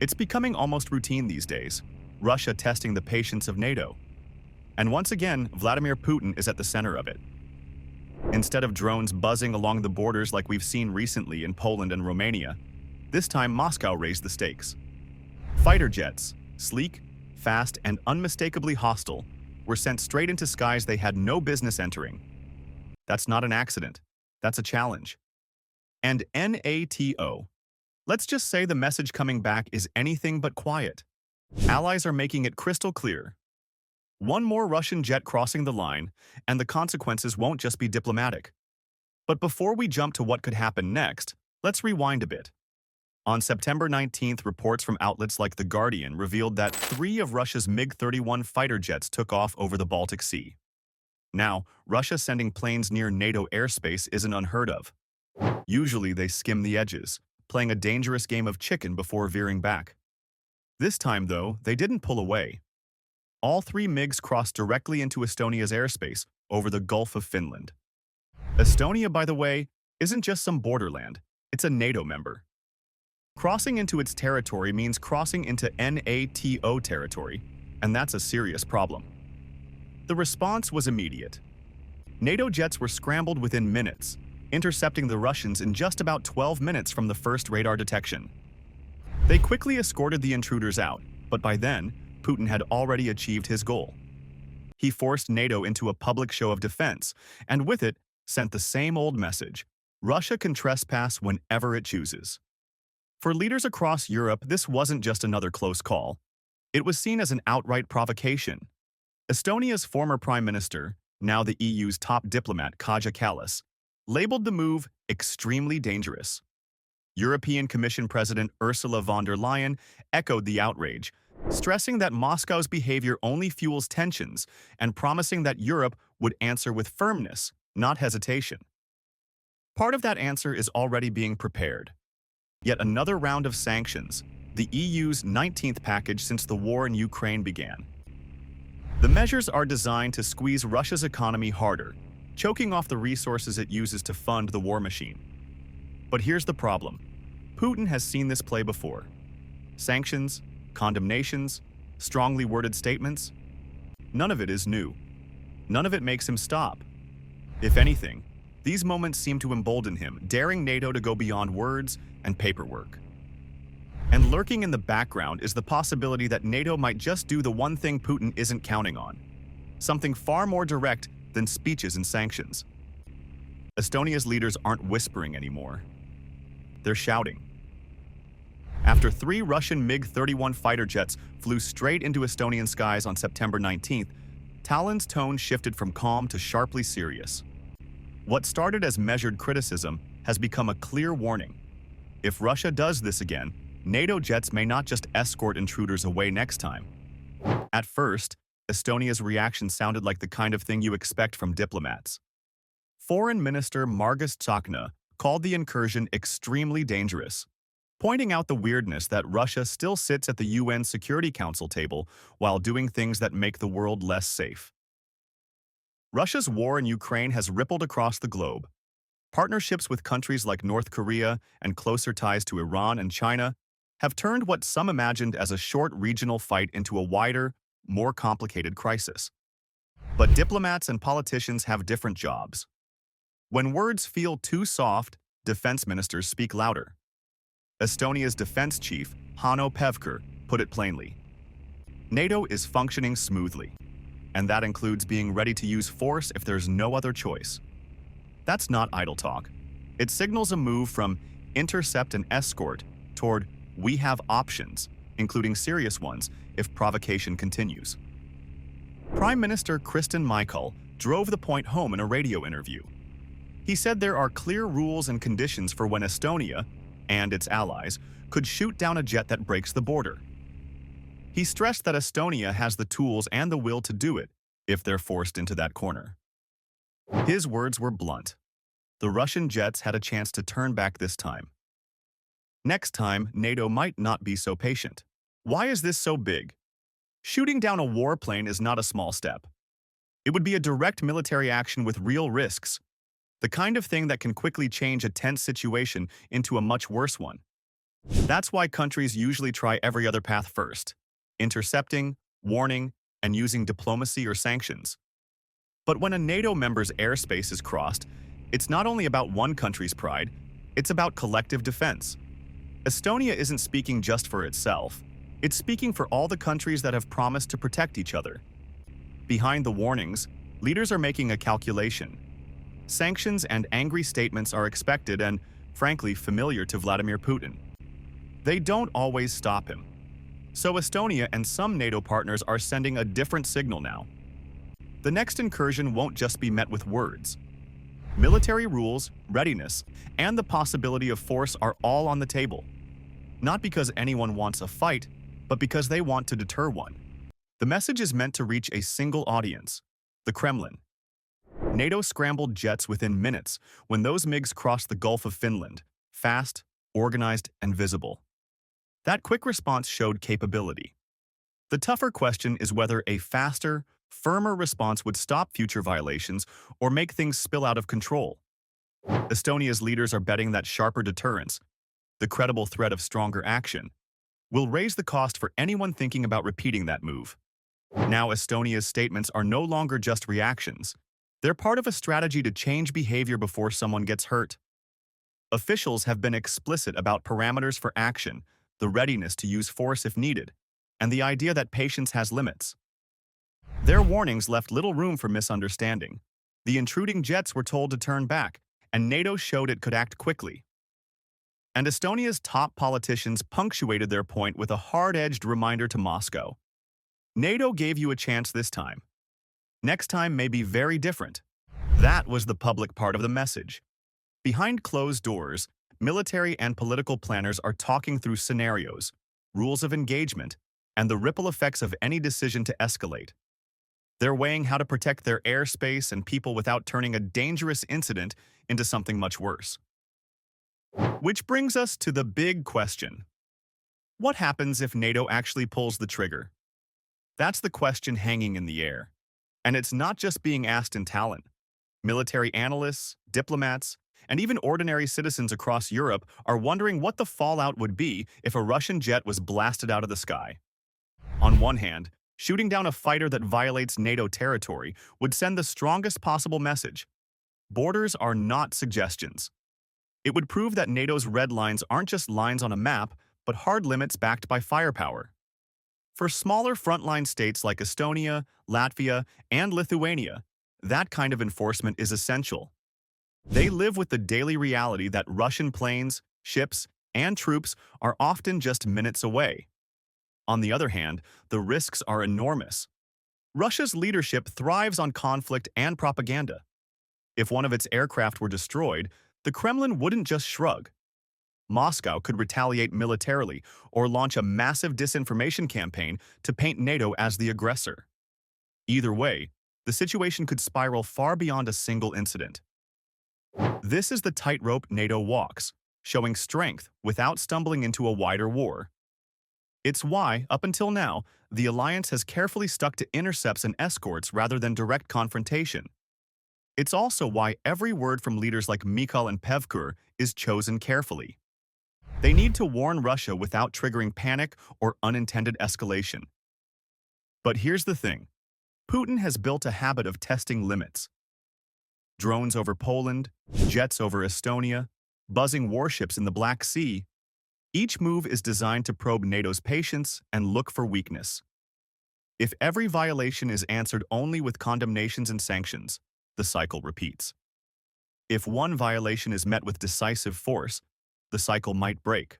It's becoming almost routine these days, Russia testing the patience of NATO. And once again, Vladimir Putin is at the center of it. Instead of drones buzzing along the borders like we've seen recently in Poland and Romania, this time Moscow raised the stakes. Fighter jets, sleek, fast, and unmistakably hostile, were sent straight into skies they had no business entering. That's not an accident. That's a challenge. And NATO. Let's just say the message coming back is anything but quiet. Allies are making it crystal clear. One more Russian jet crossing the line, and the consequences won't just be diplomatic. But before we jump to what could happen next, let's rewind a bit. On September 19th, reports from outlets like The Guardian revealed that 3 of Russia's MiG-31 fighter jets took off over the Baltic Sea. Now, Russia sending planes near NATO airspace isn't unheard of. Usually they skim the edges, playing a dangerous game of chicken before veering back. This time, though, they didn't pull away. All 3 MiGs crossed directly into Estonia's airspace over the Gulf of Finland. Estonia, by the way, isn't just some borderland, it's a NATO member. Crossing into its territory means crossing into NATO territory, and that's a serious problem. The response was immediate. NATO jets were scrambled within minutes, intercepting the Russians in just about 12 minutes from the first radar detection. They quickly escorted the intruders out, but by then, Putin had already achieved his goal. He forced NATO into a public show of defense, and with it, sent the same old message: Russia can trespass whenever it chooses. For leaders across Europe, this wasn't just another close call. It was seen as an outright provocation. Estonia's former prime minister, now the EU's top diplomat Kaja Kallas, labeled the move extremely dangerous. European Commission President Ursula von der Leyen echoed the outrage, stressing that Moscow's behavior only fuels tensions and promising that Europe would answer with firmness, not hesitation. Part of that answer is already being prepared. Yet another round of sanctions, the EU's 19th package since the war in Ukraine began. The measures are designed to squeeze Russia's economy harder, choking off the resources it uses to fund the war machine. But here's the problem. Putin has seen this play before. Sanctions, condemnations, strongly worded statements. None of it is new. None of it makes him stop. If anything, these moments seem to embolden him, daring NATO to go beyond words and paperwork. And lurking in the background is the possibility that NATO might just do the one thing Putin isn't counting on. Something far more direct than speeches and sanctions. Estonia's leaders aren't whispering anymore. They're shouting. After 3 Russian MiG-31 fighter jets flew straight into Estonian skies on September 19th, Tallinn's tone shifted from calm to sharply serious. What started as measured criticism has become a clear warning. If Russia does this again, NATO jets may not just escort intruders away next time. At first, Estonia's reaction sounded like the kind of thing you expect from diplomats. Foreign Minister Margus Tsahkna called the incursion extremely dangerous, pointing out the weirdness that Russia still sits at the UN Security Council table while doing things that make the world less safe. Russia's war in Ukraine has rippled across the globe. Partnerships with countries like North Korea and closer ties to Iran and China have turned what some imagined as a short regional fight into a wider, more complicated crisis. But diplomats and politicians have different jobs. When words feel too soft, defense ministers speak louder. Estonia's defense chief, Hanno Pevkur, put it plainly. NATO is functioning smoothly, and that includes being ready to use force if there's no other choice. That's not idle talk. It signals a move from intercept and escort toward we have options, including serious ones, if provocation continues. Prime Minister Kristen Michael drove the point home in a radio interview. He said there are clear rules and conditions for when Estonia, and its allies, could shoot down a jet that breaks the border. He stressed that Estonia has the tools and the will to do it if they're forced into that corner. His words were blunt. The Russian jets had a chance to turn back this time. Next time, NATO might not be so patient. Why is this so big? Shooting down a warplane is not a small step. It would be a direct military action with real risks, the kind of thing that can quickly change a tense situation into a much worse one. That's why countries usually try every other path first, intercepting, warning, and using diplomacy or sanctions. But when a NATO member's airspace is crossed, it's not only about one country's pride, it's about collective defense. Estonia isn't speaking just for itself. It's speaking for all the countries that have promised to protect each other. Behind the warnings, leaders are making a calculation. Sanctions and angry statements are expected and, frankly, familiar to Vladimir Putin. They don't always stop him. So Estonia and some NATO partners are sending a different signal now. The next incursion won't just be met with words. Military rules, readiness, and the possibility of force are all on the table. Not because anyone wants a fight, but because they want to deter one. The message is meant to reach a single audience, the Kremlin. NATO scrambled jets within minutes when those MiGs crossed the Gulf of Finland, fast, organized, and visible. That quick response showed capability. The tougher question is whether a faster, firmer response would stop future violations or make things spill out of control. Estonia's leaders are betting that sharper deterrence, the credible threat of stronger action, will raise the cost for anyone thinking about repeating that move. Now Estonia's statements are no longer just reactions. They're part of a strategy to change behavior before someone gets hurt. Officials have been explicit about parameters for action, the readiness to use force if needed, and the idea that patience has limits. Their warnings left little room for misunderstanding. The intruding jets were told to turn back, and NATO showed it could act quickly. And Estonia's top politicians punctuated their point with a hard-edged reminder to Moscow. NATO gave you a chance this time. Next time may be very different. That was the public part of the message. Behind closed doors, military and political planners are talking through scenarios, rules of engagement, and the ripple effects of any decision to escalate. They're weighing how to protect their airspace and people without turning a dangerous incident into something much worse. Which brings us to the big question. What happens if NATO actually pulls the trigger? That's the question hanging in the air. And it's not just being asked in Tallinn. Military analysts, diplomats, and even ordinary citizens across Europe are wondering what the fallout would be if a Russian jet was blasted out of the sky. On one hand, shooting down a fighter that violates NATO territory would send the strongest possible message. Borders are not suggestions. It would prove that NATO's red lines aren't just lines on a map, but hard limits backed by firepower. For smaller frontline states like Estonia, Latvia, and Lithuania, that kind of enforcement is essential. They live with the daily reality that Russian planes, ships, and troops are often just minutes away. On the other hand, the risks are enormous. Russia's leadership thrives on conflict and propaganda. If one of its aircraft were destroyed, the Kremlin wouldn't just shrug. Moscow could retaliate militarily or launch a massive disinformation campaign to paint NATO as the aggressor. Either way, the situation could spiral far beyond a single incident. This is the tightrope NATO walks, showing strength without stumbling into a wider war. It's why, up until now, the alliance has carefully stuck to intercepts and escorts rather than direct confrontation. It's also why every word from leaders like Michal and Pevkur is chosen carefully. They need to warn Russia without triggering panic or unintended escalation. But here's the thing. Putin has built a habit of testing limits. Drones over Poland, jets over Estonia, buzzing warships in the Black Sea. Each move is designed to probe NATO's patience and look for weakness. If every violation is answered only with condemnations and sanctions, the cycle repeats. If one violation is met with decisive force, the cycle might break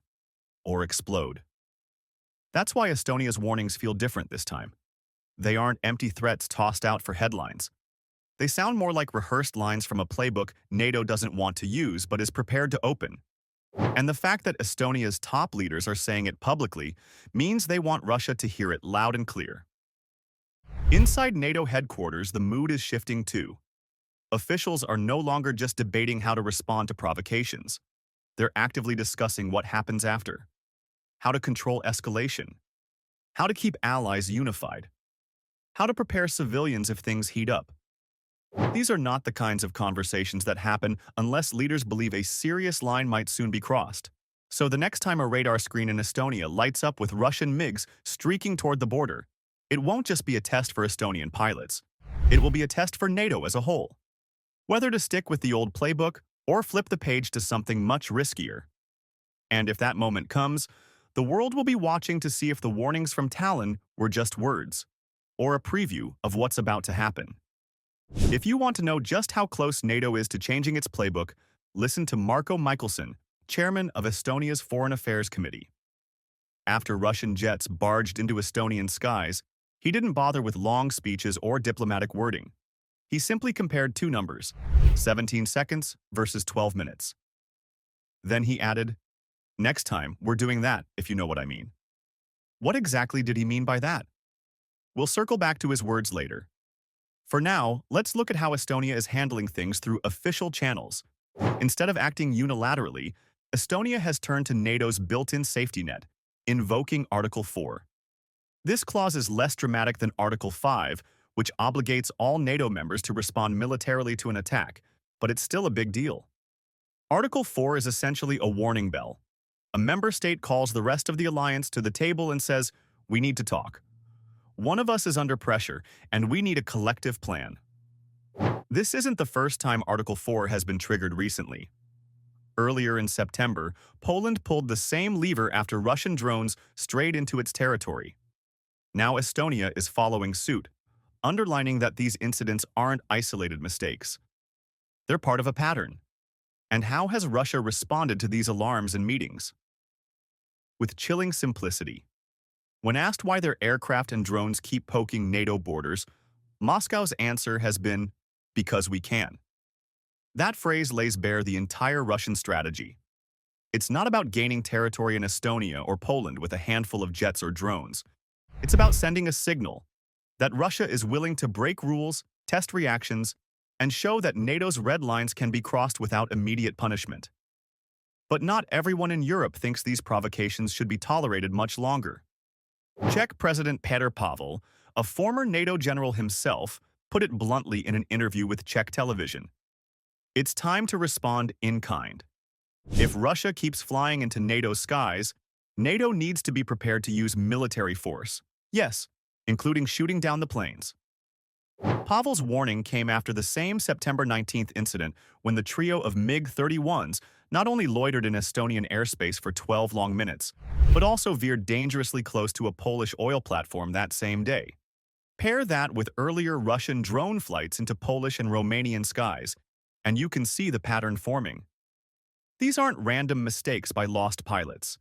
or explode. That's why Estonia's warnings feel different this time. They aren't empty threats tossed out for headlines. They sound more like rehearsed lines from a playbook NATO doesn't want to use but is prepared to open. And the fact that Estonia's top leaders are saying it publicly means they want Russia to hear it loud and clear. Inside NATO headquarters, the mood is shifting too. Officials are no longer just debating how to respond to provocations. They're actively discussing what happens after, how to control escalation, how to keep allies unified, how to prepare civilians if things heat up. These are not the kinds of conversations that happen unless leaders believe a serious line might soon be crossed. So the next time a radar screen in Estonia lights up with Russian MiGs streaking toward the border, it won't just be a test for Estonian pilots. It will be a test for NATO as a whole. Whether to stick with the old playbook or flip the page to something much riskier. And if that moment comes, the world will be watching to see if the warnings from Tallinn were just words, or a preview of what's about to happen. If you want to know just how close NATO is to changing its playbook, listen to Marko Mihkelson, chairman of Estonia's Foreign Affairs Committee. After Russian jets barged into Estonian skies, he didn't bother with long speeches or diplomatic wording. He simply compared two numbers, 17 seconds versus 12 minutes. Then he added, "Next time, we're doing that, if you know what I mean." What exactly did he mean by that? We'll circle back to his words later. For now, let's look at how Estonia is handling things through official channels. Instead of acting unilaterally, Estonia has turned to NATO's built-in safety net, invoking Article 4. This clause is less dramatic than Article 5, which obligates all NATO members to respond militarily to an attack, but it's still a big deal. Article 4 is essentially a warning bell. A member state calls the rest of the alliance to the table and says, "We need to talk. One of us is under pressure, and we need a collective plan." This isn't the first time Article 4 has been triggered recently. Earlier in September, Poland pulled the same lever after Russian drones strayed into its territory. Now Estonia is following suit, underlining that these incidents aren't isolated mistakes. They're part of a pattern. And how has Russia responded to these alarms in meetings? With chilling simplicity. When asked why their aircraft and drones keep poking NATO borders, Moscow's answer has been, "Because we can." That phrase lays bare the entire Russian strategy. It's not about gaining territory in Estonia or Poland with a handful of jets or drones. It's about sending a signal that Russia is willing to break rules, test reactions, and show that NATO's red lines can be crossed without immediate punishment. But not everyone in Europe thinks these provocations should be tolerated much longer. Czech President Petr Pavel, a former NATO general himself, put it bluntly in an interview with Czech television. It's time to respond in kind. If Russia keeps flying into NATO's skies, NATO needs to be prepared to use military force. Yes, including shooting down the planes. Pavel's warning came after the same September 19th incident when the trio of MiG-31s not only loitered in Estonian airspace for 12 long minutes, but also veered dangerously close to a Polish oil platform that same day. Pair that with earlier Russian drone flights into Polish and Romanian skies, and you can see the pattern forming. These aren't random mistakes by lost pilots.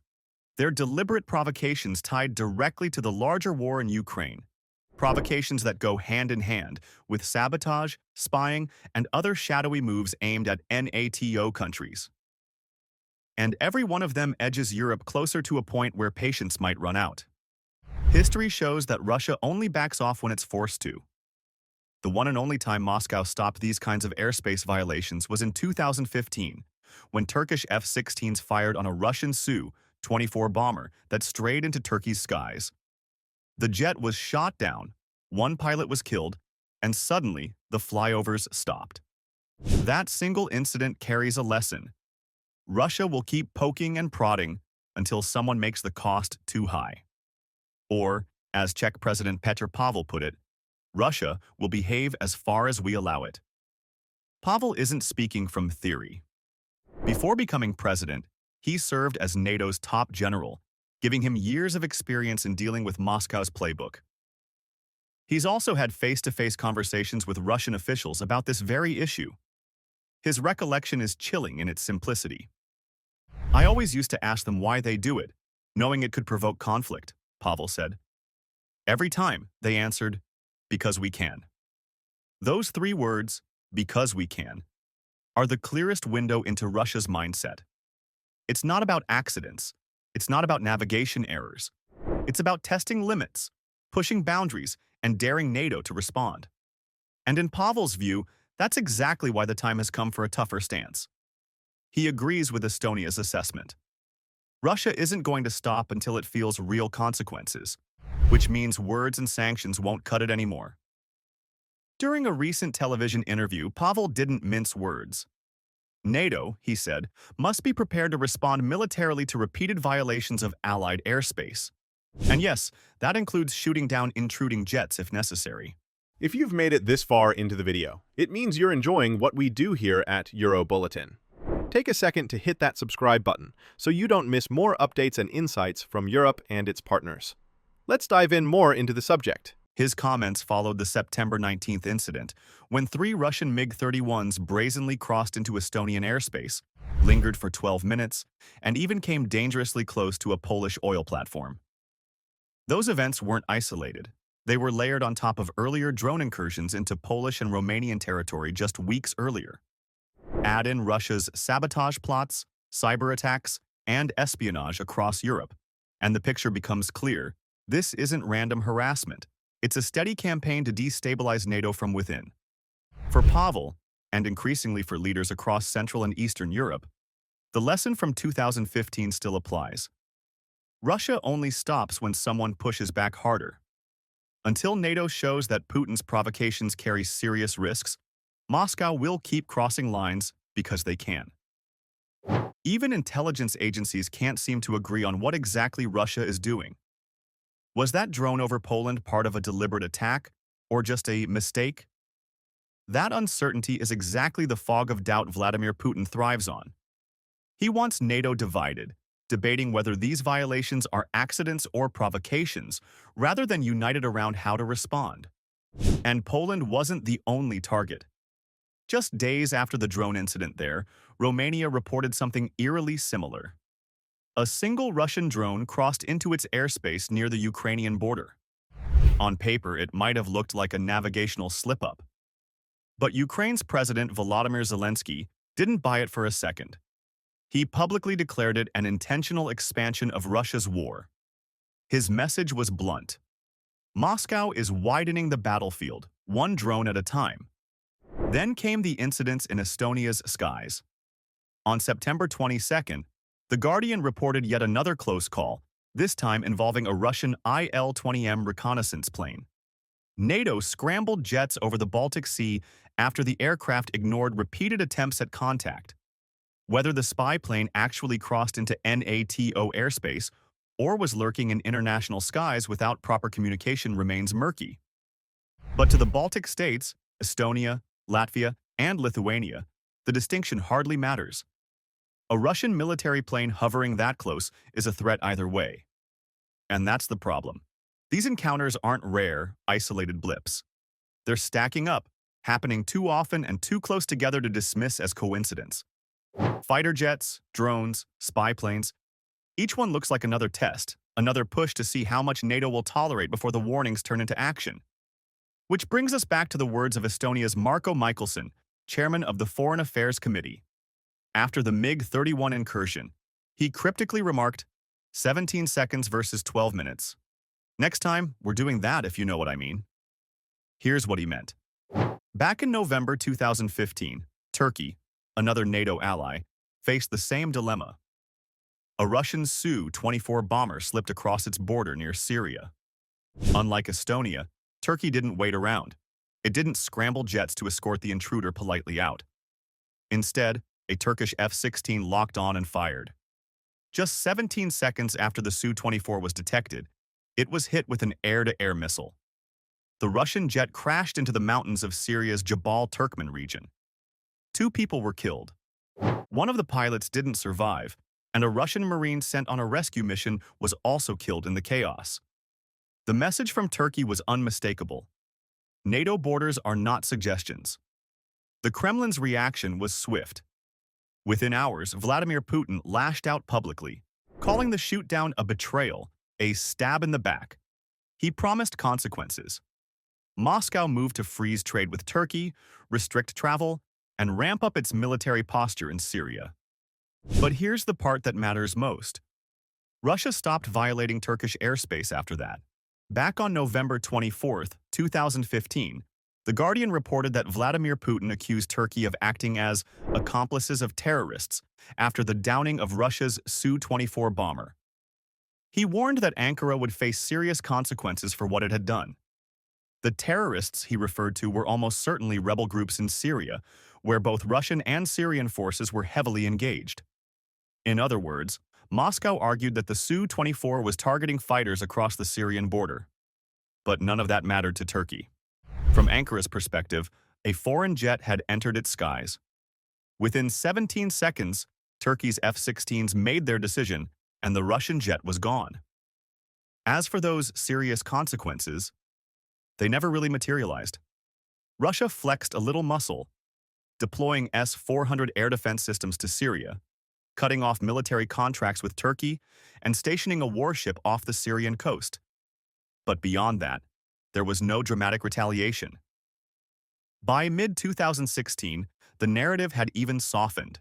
They're deliberate provocations tied directly to the larger war in Ukraine. Provocations that go hand in hand with sabotage, spying, and other shadowy moves aimed at NATO countries. And every one of them edges Europe closer to a point where patience might run out. History shows that Russia only backs off when it's forced to. The one and only time Moscow stopped these kinds of airspace violations was in 2015, when Turkish F-16s fired on a Russian Su-24 bomber that strayed into Turkey's skies. The jet was shot down, one pilot was killed, and suddenly the flyovers stopped. That single incident carries a lesson. Russia will keep poking and prodding until someone makes the cost too high. Or, as Czech President Petr Pavel put it, Russia will behave as far as we allow it. Pavel isn't speaking from theory. Before becoming president, he served as NATO's top general, giving him years of experience in dealing with Moscow's playbook. He's also had face-to-face conversations with Russian officials about this very issue. His recollection is chilling in its simplicity. "I always used to ask them why they do it, knowing it could provoke conflict," Pavel said. Every time, they answered, "Because we can." Those three words, "because we can," are the clearest window into Russia's mindset. It's not about accidents. It's not about navigation errors. It's about testing limits, pushing boundaries, and daring NATO to respond. And in Pavel's view, that's exactly why the time has come for a tougher stance. He agrees with Estonia's assessment. Russia isn't going to stop until it feels real consequences, which means words and sanctions won't cut it anymore. During a recent television interview, Pavel didn't mince words. NATO, he said, must be prepared to respond militarily to repeated violations of Allied airspace. And yes, that includes shooting down intruding jets if necessary. If you've made it this far into the video, it means you're enjoying what we do here at Euro Bulletin. Take a second to hit that subscribe button so you don't miss more updates and insights from Europe and its partners. Let's dive in more into the subject. His comments followed the September 19th incident, when 3 Russian MiG-31s brazenly crossed into Estonian airspace, lingered for 12 minutes, and even came dangerously close to a Polish oil platform. Those events weren't isolated. They were layered on top of earlier drone incursions into Polish and Romanian territory just weeks earlier. Add in Russia's sabotage plots, cyber attacks, and espionage across Europe, and the picture becomes clear. This isn't random harassment. It's a steady campaign to destabilize NATO from within. For Pavel, and increasingly for leaders across Central and Eastern Europe, the lesson from 2015 still applies. Russia only stops when someone pushes back harder. Until NATO shows that Putin's provocations carry serious risks, Moscow will keep crossing lines because they can. Even intelligence agencies can't seem to agree on what exactly Russia is doing. Was that drone over Poland part of a deliberate attack, or just a mistake? That uncertainty is exactly the fog of doubt Vladimir Putin thrives on. He wants NATO divided, debating whether these violations are accidents or provocations, rather than united around how to respond. And Poland wasn't the only target. Just days after the drone incident there, Romania reported something eerily similar. A single Russian drone crossed into its airspace near the Ukrainian border. On paper, it might have looked like a navigational slip-up. But Ukraine's President Volodymyr Zelensky didn't buy it for a second. He publicly declared it an intentional expansion of Russia's war. His message was blunt. Moscow is widening the battlefield, one drone at a time. Then came the incidents in Estonia's skies. On September 22nd, The Guardian reported yet another close call, this time involving a Russian Il-20M reconnaissance plane. NATO scrambled jets over the Baltic Sea after the aircraft ignored repeated attempts at contact. Whether the spy plane actually crossed into NATO airspace or was lurking in international skies without proper communication remains murky. But to the Baltic states, Estonia, Latvia, and Lithuania, the distinction hardly matters. A Russian military plane hovering that close is a threat either way. And that's the problem. These encounters aren't rare, isolated blips. They're stacking up, happening too often and too close together to dismiss as coincidence. Fighter jets, drones, spy planes, each one looks like another test, another push to see how much NATO will tolerate before the warnings turn into action. Which brings us back to the words of Estonia's Marko Mihkelson, chairman of the Foreign Affairs Committee. After the MiG-31 incursion, he cryptically remarked, 17 seconds versus 12 minutes. Next time, we're doing that if you know what I mean. Here's what he meant. Back in November 2015, Turkey, another NATO ally, faced the same dilemma. A Russian Su-24 bomber slipped across its border near Syria. Unlike Estonia, Turkey didn't wait around. It didn't scramble jets to escort the intruder politely out. Instead, a Turkish F-16 locked on and fired. Just 17 seconds after the Su-24 was detected, it was hit with an air-to-air missile. The Russian jet crashed into the mountains of Syria's Jabal Turkmen region. 2 people were killed. One of the pilots didn't survive, and a Russian Marine sent on a rescue mission was also killed in the chaos. The message from Turkey was unmistakable. NATO borders are not suggestions. The Kremlin's reaction was swift. Within hours, Vladimir Putin lashed out publicly, calling the shoot-down a betrayal, a stab in the back. He promised consequences. Moscow moved to freeze trade with Turkey, restrict travel, and ramp up its military posture in Syria. But here's the part that matters most. Russia stopped violating Turkish airspace after that. Back on November 24, 2015, The Guardian reported that Vladimir Putin accused Turkey of acting as accomplices of terrorists after the downing of Russia's Su-24 bomber. He warned that Ankara would face serious consequences for what it had done. The terrorists he referred to were almost certainly rebel groups in Syria, where both Russian and Syrian forces were heavily engaged. In other words, Moscow argued that the Su-24 was targeting fighters across the Syrian border. But none of that mattered to Turkey. From Ankara's perspective, a foreign jet had entered its skies. Within 17 seconds, Turkey's F-16s made their decision, and the Russian jet was gone. As for those serious consequences, they never really materialized. Russia flexed a little muscle, deploying S-400 air defense systems to Syria, cutting off military contracts with Turkey, and stationing a warship off the Syrian coast. But beyond that, there was no dramatic retaliation. By mid-2016, the narrative had even softened.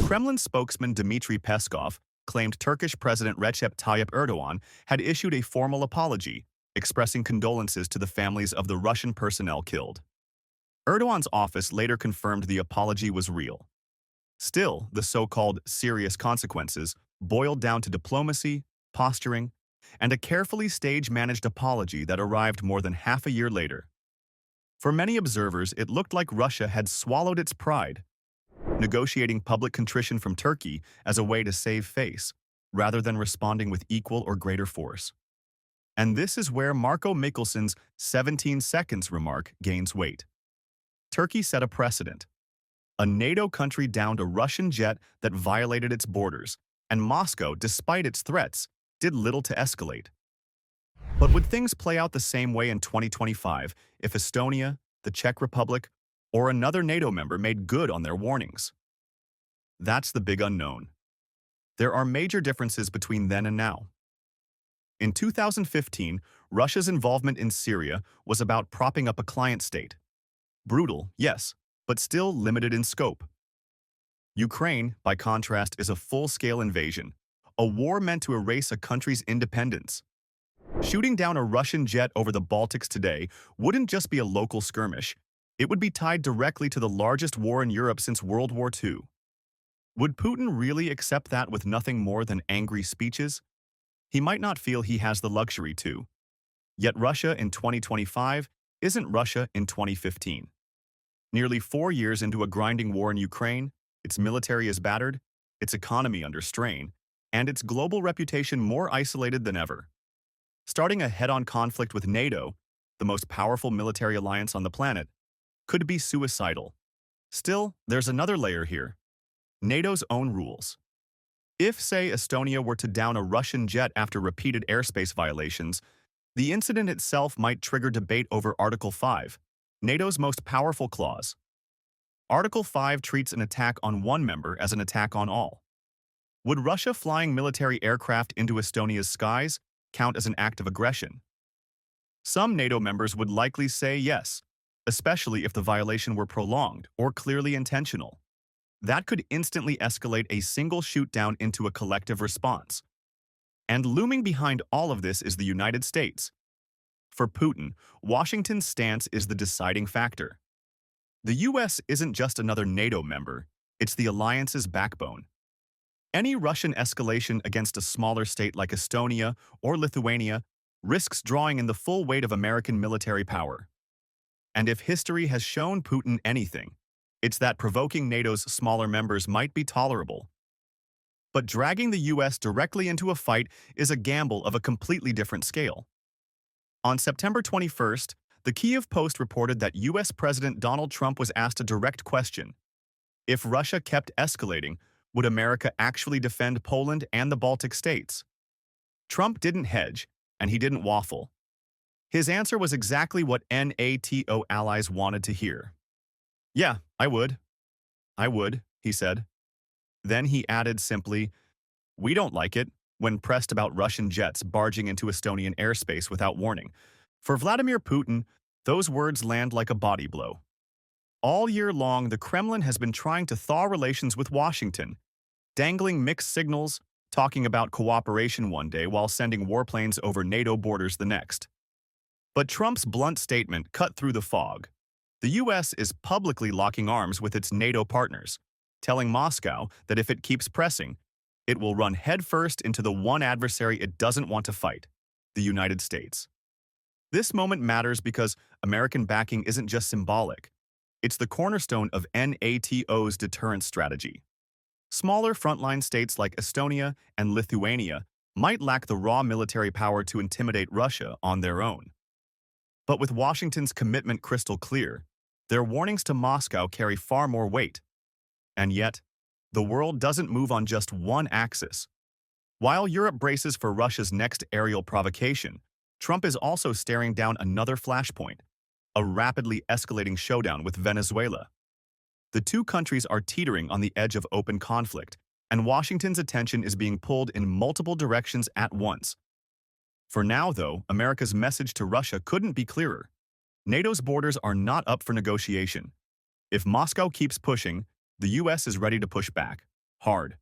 Kremlin spokesman Dmitry Peskov claimed Turkish President Recep Tayyip Erdogan had issued a formal apology, expressing condolences to the families of the Russian personnel killed. Erdogan's office later confirmed the apology was real. Still, the so-called serious consequences boiled down to diplomacy, posturing, and a carefully stage-managed apology that arrived more than half a year later. For many observers, it looked like Russia had swallowed its pride, negotiating public contrition from Turkey as a way to save face, rather than responding with equal or greater force. And this is where Marko Mikkelson's 17 seconds remark gains weight. Turkey set a precedent. A NATO country downed a Russian jet that violated its borders, and Moscow, despite its threats, did little to escalate. But would things play out the same way in 2025 if Estonia, the Czech Republic, or another NATO member made good on their warnings? That's the big unknown. There are major differences between then and now. In 2015, Russia's involvement in Syria was about propping up a client state. Brutal, yes, but still limited in scope. Ukraine, by contrast, is a full-scale invasion, a war meant to erase a country's independence. Shooting down a Russian jet over the Baltics today wouldn't just be a local skirmish, it would be tied directly to the largest war in Europe since World War II. Would Putin really accept that with nothing more than angry speeches? He might not feel he has the luxury to. Yet Russia in 2025 isn't Russia in 2015. Nearly 4 years into a grinding war in Ukraine, its military is battered, its economy under strain, and its global reputation more isolated than ever. Starting a head-on conflict with NATO, the most powerful military alliance on the planet, could be suicidal. Still, there's another layer here. NATO's own rules. If, say, Estonia were to down a Russian jet after repeated airspace violations, the incident itself might trigger debate over Article 5, NATO's most powerful clause. Article 5 treats an attack on one member as an attack on all. Would Russia flying military aircraft into Estonia's skies count as an act of aggression? Some NATO members would likely say yes, especially if the violation were prolonged or clearly intentional. That could instantly escalate a single shoot-down into a collective response. And looming behind all of this is the United States. For Putin, Washington's stance is the deciding factor. The U.S. isn't just another NATO member, it's the alliance's backbone. Any Russian escalation against a smaller state like Estonia or Lithuania risks drawing in the full weight of American military power. And if history has shown Putin anything, it's that provoking NATO's smaller members might be tolerable. But dragging the U.S. directly into a fight is a gamble of a completely different scale. On September 21st, the Kyiv Post reported that U.S. President Donald Trump was asked a direct question. If Russia kept escalating, would America actually defend Poland and the Baltic states? Trump didn't hedge, and he didn't waffle. His answer was exactly what NATO allies wanted to hear. Yeah, I would. I would, he said. Then he added simply, we don't like it, when pressed about Russian jets barging into Estonian airspace without warning. For Vladimir Putin, those words land like a body blow. All year long, the Kremlin has been trying to thaw relations with Washington, dangling mixed signals, talking about cooperation one day while sending warplanes over NATO borders the next. But Trump's blunt statement cut through the fog. The U.S. is publicly locking arms with its NATO partners, telling Moscow that if it keeps pressing, it will run headfirst into the one adversary it doesn't want to fight, the United States. This moment matters because American backing isn't just symbolic. It's the cornerstone of NATO's deterrence strategy. Smaller frontline states like Estonia and Lithuania might lack the raw military power to intimidate Russia on their own. But with Washington's commitment crystal clear, their warnings to Moscow carry far more weight. And yet, the world doesn't move on just one axis. While Europe braces for Russia's next aerial provocation, Trump is also staring down another flashpoint, a rapidly escalating showdown with Venezuela. The two countries are teetering on the edge of open conflict, and Washington's attention is being pulled in multiple directions at once. For now, though, America's message to Russia couldn't be clearer. NATO's borders are not up for negotiation. If Moscow keeps pushing, the US is ready to push back, hard.